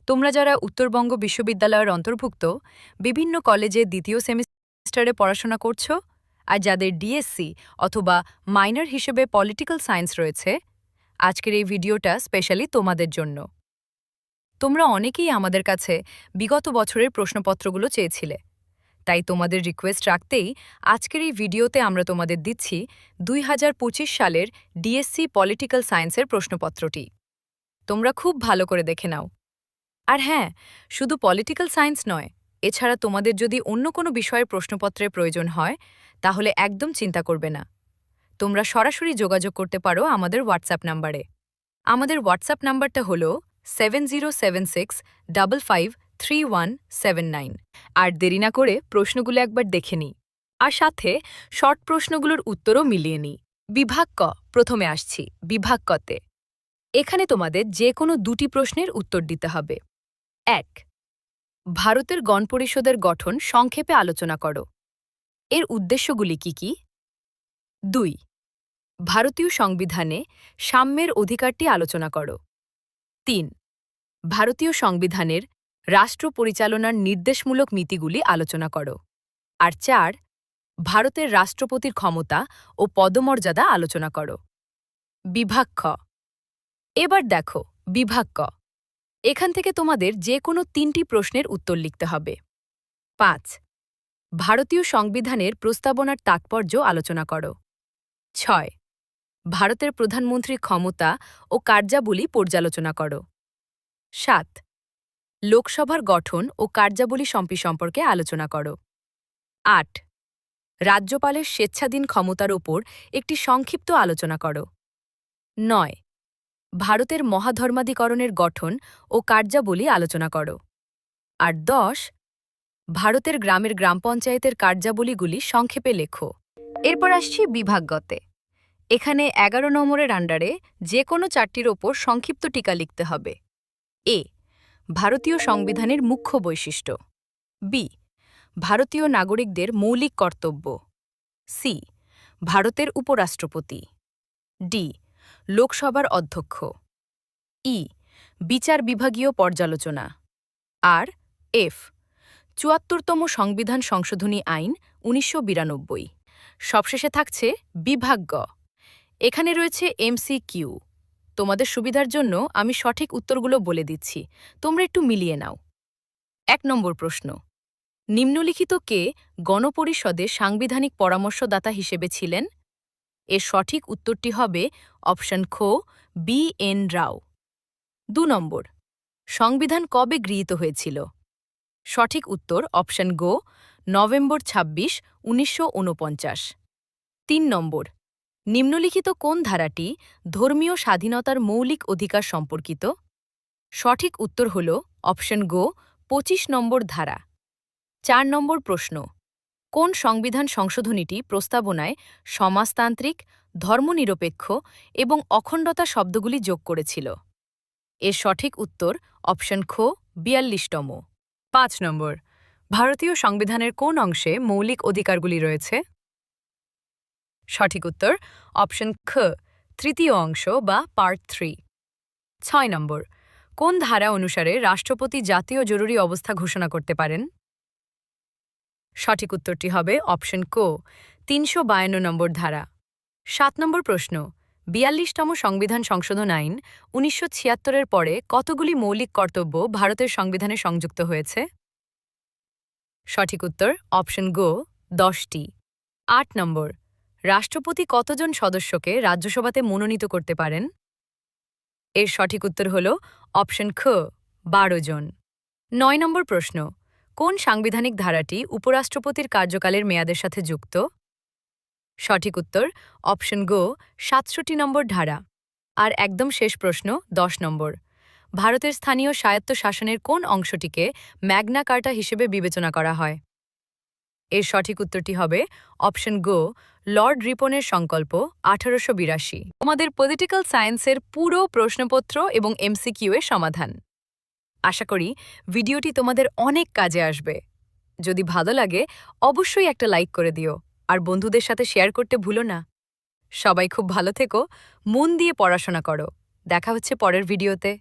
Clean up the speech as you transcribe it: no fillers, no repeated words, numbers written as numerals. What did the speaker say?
তোমরা যারা উত্তরবঙ্গ বিশ্ববিদ্যালয়ের অন্তর্ভুক্ত বিভিন্ন কলেজে দ্বিতীয় সেমিস্টারে পড়াশোনা করছো আর যাদের ডিএসসি অথবা মাইনর হিসেবে পলিটিক্যাল সায়েন্স রয়েছে, আজকের এই ভিডিওটা স্পেশালি তোমাদের জন্য। তোমরা অনেকেই আমাদের কাছে বিগত বছরের প্রশ্নপত্রগুলো চেয়েছিলে, তাই তোমাদের রিকোয়েস্ট রাখতেই আজকের এই ভিডিওতে আমরা তোমাদের দিচ্ছি 2025 সালের ডিএসসি পলিটিক্যাল সায়েন্সের প্রশ্নপত্রটি। তোমরা খুব ভালো করে দেখে নাও। আর হ্যাঁ, শুধু পলিটিক্যাল সায়েন্স নয়, এছাড়া তোমাদের যদি অন্য কোনো বিষয়ের প্রশ্নপত্রের প্রয়োজন হয় তাহলে একদম চিন্তা করবে না। তোমরা সরাসরি যোগাযোগ করতে পারো আমাদের হোয়াটসঅ্যাপ নাম্বারে। আমাদের হোয়াটসঅ্যাপ নাম্বারটা হলো 7076553179। আর দেরি না করে প্রশ্নগুলো একবার দেখে নিই, আর সাথে শর্ট প্রশ্নগুলোর উত্তরও মিলিয়ে নিই। বিভাগ ক, প্রথমে আসছি বিভাগ কতে। এখানে তোমাদের যে কোনো দুটি প্রশ্নের উত্তর দিতে হবে। ১. ভারতের গণপরিষদের গঠন সংক্ষেপে আলোচনা করো। এর উদ্দেশ্যগুলি কি কি? ২. ভারতীয় সংবিধানে সাম্যের অধিকারটি আলোচনা করো। ৩. ভারতীয় সংবিধানের রাষ্ট্র পরিচালনার নির্দেশমূলক নীতিগুলি আলোচনা করো। আর ৪. ভারতের রাষ্ট্রপতির ক্ষমতা ও পদমর্যাদা আলোচনা করো। বিভাগ খ। এবার দেখো বিভাগ ক। এখান থেকে তোমাদের যে কোনো ৩টি প্রশ্নের উত্তর লিখতে হবে। ৫. ভারতীয় সংবিধানের প্রস্তাবনার তাৎপর্য আলোচনা করো। ৬. ভারতের প্রধানমন্ত্রীর ক্ষমতা ও কার্যাবলী পর্যালোচনা করো। ৭. লোকসভার গঠন ও কার্যাবলী সম্পর্কে আলোচনা করো। ৮. রাজ্যপালের স্বেচ্ছাধীন ক্ষমতার ওপর একটি সংক্ষিপ্ত আলোচনা করো। ৯. ভারতের মহাধর্মাধিকরণের গঠন ও কার্যাবলী আলোচনা করো। আর ১০. ভারতের গ্রামের গ্রাম পঞ্চায়েতের কার্যাবলীগুলি সংক্ষেপে লেখো। এরপর আসছি বিভাগ গতে। এখানে ১১ নম্বরের আন্ডারে যে কোনো ৪টির ওপর সংক্ষিপ্ত টিকা লিখতে হবে। এ. ভারতীয় সংবিধানের মুখ্য বৈশিষ্ট্য। বি. ভারতীয় নাগরিকদের মৌলিক কর্তব্য। সি. ভারতের উপরাষ্ট্রপতি। ডি. লোকসভার অধ্যক্ষ। ই. বিচার বিভাগীয় পর্যালোচনা। আর এফ. ৭৪তম সংবিধান সংশোধনী আইন ১৯৯২। সবশেষে থাকছে বিভাগ গ। এখানে রয়েছে এমসিকিউ। তোমাদের সুবিধার জন্য আমি সঠিক উত্তরগুলো বলে দিচ্ছি, তোমরা একটু মিলিয়ে নাও। ১ নম্বর প্রশ্ন, নিম্নলিখিত কে গণপরিষদে সাংবিধানিক পরামর্শদাতা হিসেবে ছিলেন? এর সঠিক উত্তরটি হবে অপশন খ, বি এন রাও। ২ নম্বর, সংবিধান কবে গৃহীত হয়েছিল? সঠিক উত্তর অপশন গ, নভেম্বর ২৬, ১৯৪৯। ৩ নম্বর, নিম্নলিখিত কোন ধারাটি ধর্মীয় স্বাধীনতার মৌলিক অধিকার সম্পর্কিত? সঠিক উত্তর হল অপশন গ, ২৫ নম্বর ধারা। ৪ নম্বর প্রশ্ন, কোন সংবিধান সংশোধনীটি প্রস্তাবনায় সমাজতান্ত্রিক, ধর্মনিরপেক্ষ এবং অখণ্ডতা শব্দগুলি যোগ করেছিল? এর সঠিক উত্তর অপশন খ, ৪২তম। ৫ নম্বর, ভারতীয় সংবিধানের কোন অংশে মৌলিক অধিকারগুলি রয়েছে? সঠিক উত্তর অপশন খ, তৃতীয় অংশ বা পার্ট ৩। ৬ নম্বর, কোন ধারা অনুসারে রাষ্ট্রপতি জাতীয় জরুরি অবস্থা ঘোষণা করতে পারেন? সঠিক উত্তরটি হবে অপশন ক, ৩৫২ নম্বর ধারা। ৭ নম্বর প্রশ্ন, ৪২তম সংবিধান সংশোধন আইন ১৯৭৬-এর পরে কতগুলি মৌলিক কর্তব্য ভারতের সংবিধানে সংযুক্ত হয়েছে? সঠিক উত্তর অপশন গ, ১০টি। ৮ নম্বর, রাষ্ট্রপতি কতজন সদস্যকে রাজ্যসভাতে মনোনীত করতে পারেন? এর সঠিক উত্তর হল অপশন খ, ১২ জন। ৯ নম্বর প্রশ্ন, কোন সাংবিধানিক ধারাটি উপরাষ্ট্রপতির কার্যকালের মেয়াদের সাথে যুক্ত? সঠিক উত্তর অপশন গ, ৬৭ নম্বর ধারা। আর একদম শেষ প্রশ্ন ১০ নম্বর, ভারতের স্থানীয় স্বায়ত্ত শাসনের কোন অংশটিকে ম্যাগনা কার্টা হিসেবে বিবেচনা করা হয়? এর সঠিক উত্তরটি হবে অপশন গ, লর্ড রিপনের সংকল্প ১৮৮২। তোমাদের পলিটিক্যাল সায়েন্সের পুরো প্রশ্নপত্র এবং এমসিকিউ এর সমাধান। আশা করি ভিডিওটি তোমাদের অনেক কাজে আসবে। যদি ভালো লাগে অবশ্যই একটা লাইক করে দিও, আর বন্ধুদের সাথে শেয়ার করতে ভুলো না। সবাই খুব ভালো থেকো, মন দিয়ে পড়াশোনা করো। দেখা হচ্ছে পরের ভিডিওতে।